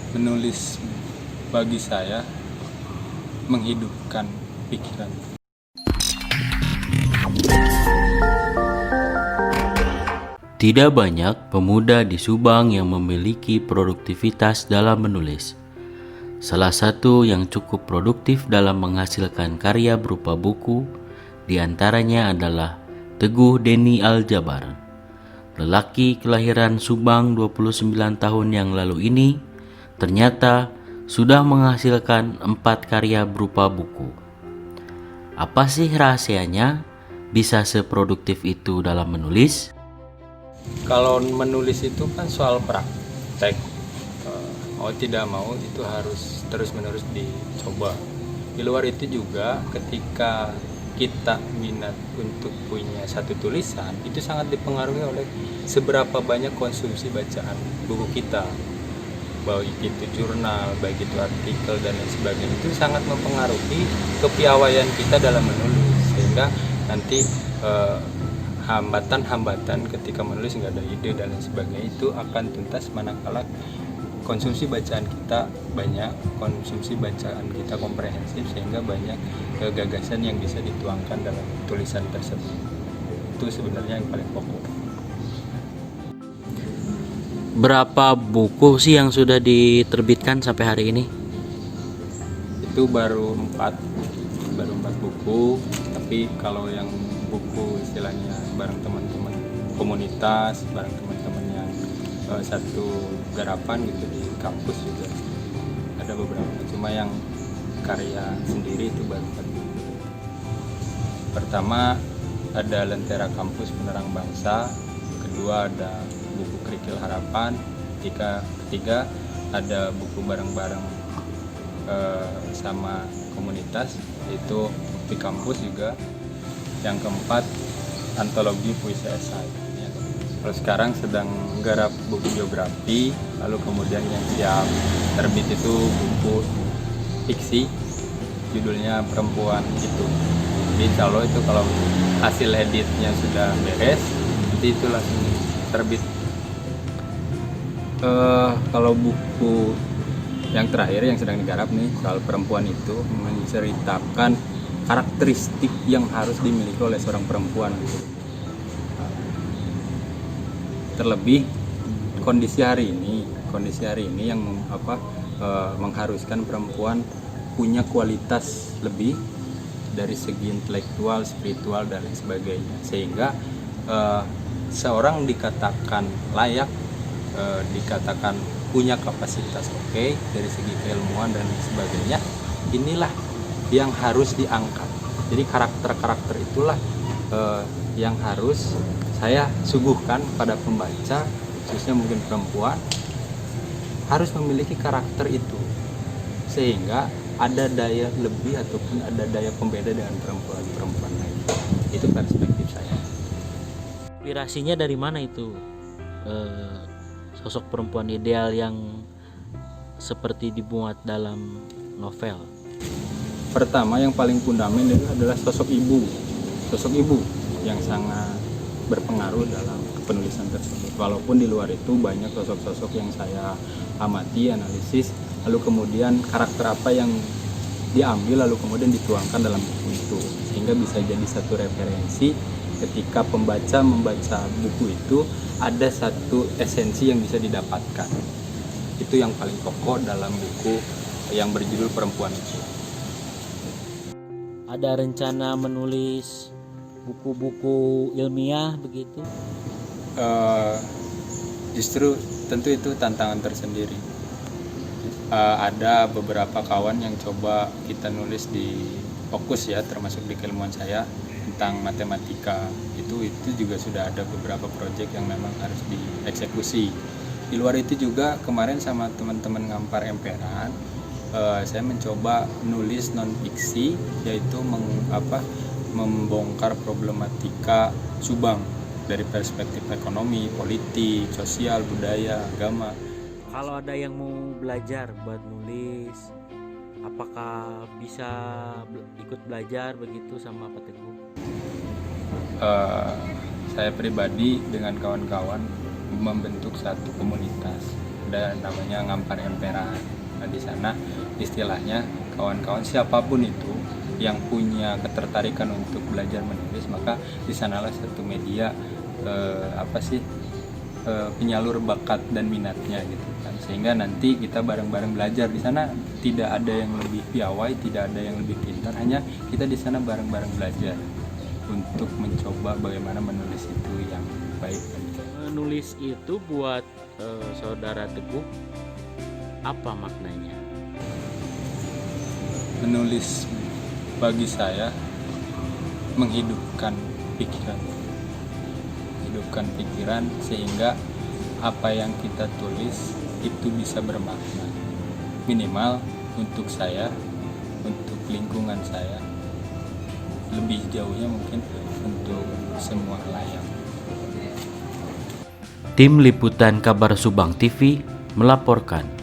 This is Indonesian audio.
Menulis bagi saya menghidupkan pikiran. Tidak banyak pemuda di Subang yang memiliki produktivitas dalam menulis. Salah satu yang cukup produktif dalam menghasilkan karya berupa buku diantaranya adalah Teguh Denny Aljabar. Lelaki kelahiran Subang 29 tahun yang lalu ini ternyata sudah menghasilkan 4 karya berupa buku. Apa sih rahasianya bisa seproduktif itu dalam menulis? Kalau menulis itu kan soal praktek. Mau tidak mau itu harus terus-menerus dicoba. Di luar itu juga ketika kita minat untuk punya satu tulisan, itu sangat dipengaruhi oleh seberapa banyak konsumsi bacaan buku kita. Baik itu jurnal, baik itu artikel dan lain sebagainya, itu sangat mempengaruhi kepiawaian kita dalam menulis, sehingga nanti hambatan-hambatan ketika menulis nggak ada ide dan lain sebagainya itu akan tuntas manakala konsumsi bacaan kita banyak, konsumsi bacaan kita komprehensif, sehingga banyak gagasan yang bisa dituangkan dalam tulisan tersebut. Itu sebenarnya yang paling pokok. Berapa buku sih yang sudah diterbitkan sampai hari ini? Itu baru 4 buku, tapi kalau yang buku istilahnya bareng teman-teman komunitas, bareng teman-teman yang satu garapan gitu di kampus juga ada beberapa, cuma yang karya sendiri itu baru 4 buku. Pertama ada Lentera Kampus Penerang Bangsa, kedua ada buku Kerikil Harapan, ketiga ada buku bareng-bareng sama komunitas, itu di kampus juga. Yang keempat antologi puisi esai. Kalau sekarang sedang garap buku biografi, lalu kemudian yang siap terbit itu buku fiksi, judulnya Perempuan Itu. Jadi insya Allah itu kalau hasil editnya sudah beres, nanti itu langsung terbit. Kalau buku yang terakhir yang sedang digarap nih, soal Perempuan Itu, menceritakan karakteristik yang harus dimiliki oleh seorang perempuan. Terlebih kondisi hari ini yang mengharuskan perempuan punya kualitas lebih dari segi intelektual, spiritual dan lain sebagainya, sehingga seorang dikatakan layak, dikatakan punya kapasitas oke dari segi keilmuan dan lain sebagainya. Inilah yang harus diangkat. Jadi karakter-karakter itulah yang harus saya suguhkan pada pembaca, khususnya mungkin perempuan, harus memiliki karakter itu, sehingga ada daya lebih ataupun ada daya pembeda dengan perempuan lain. Itu perspektif saya. Inspirasinya dari mana itu? Sosok perempuan ideal yang seperti dimuat dalam novel. Pertama yang paling fundamental itu adalah sosok ibu yang sangat berpengaruh dalam penulisan tersebut. Walaupun di luar itu banyak sosok-sosok yang saya amati, analisis, lalu kemudian karakter apa yang diambil lalu kemudian dituangkan dalam buku itu, sehingga bisa jadi satu referensi ketika pembaca membaca buku itu, ada satu esensi yang bisa didapatkan. Itu yang paling pokok dalam buku yang berjudul Perempuan Itu. Ada rencana menulis buku-buku ilmiah begitu? Justru tentu itu tantangan tersendiri. Ada beberapa kawan yang coba kita nulis di fokus ya, termasuk di keilmuan saya tentang matematika. Itu juga sudah ada beberapa proyek yang memang harus dieksekusi. Di luar itu juga kemarin sama teman-teman Ngampar Emperan, saya mencoba nulis non fiksi, yaitu membongkar problematika Subang dari perspektif ekonomi, politik, sosial, budaya, agama. Kalau ada yang mau belajar buat nulis, apakah bisa ikut belajar begitu sama Pak Teguh? Saya pribadi dengan kawan-kawan membentuk satu komunitas ada namanya Ngampar Emperan. Nah, di sana istilahnya kawan-kawan siapapun itu yang punya ketertarikan untuk belajar menulis, maka di sanalah satu media penyalur bakat dan minatnya gitu kan, sehingga nanti kita bareng-bareng belajar di sana. Tidak ada yang lebih piawai, tidak ada yang lebih pintar, hanya kita di sana bareng-bareng belajar untuk mencoba bagaimana menulis itu yang baik. Menulis itu buat saudara Teguh apa maknanya? Menulis bagi saya menghidupkan pikiran sehingga apa yang kita tulis itu bisa bermakna, minimal untuk saya, untuk lingkungan saya, lebih jauhnya mungkin untuk semua halayak. Tim Liputan Kabar Subang TV melaporkan.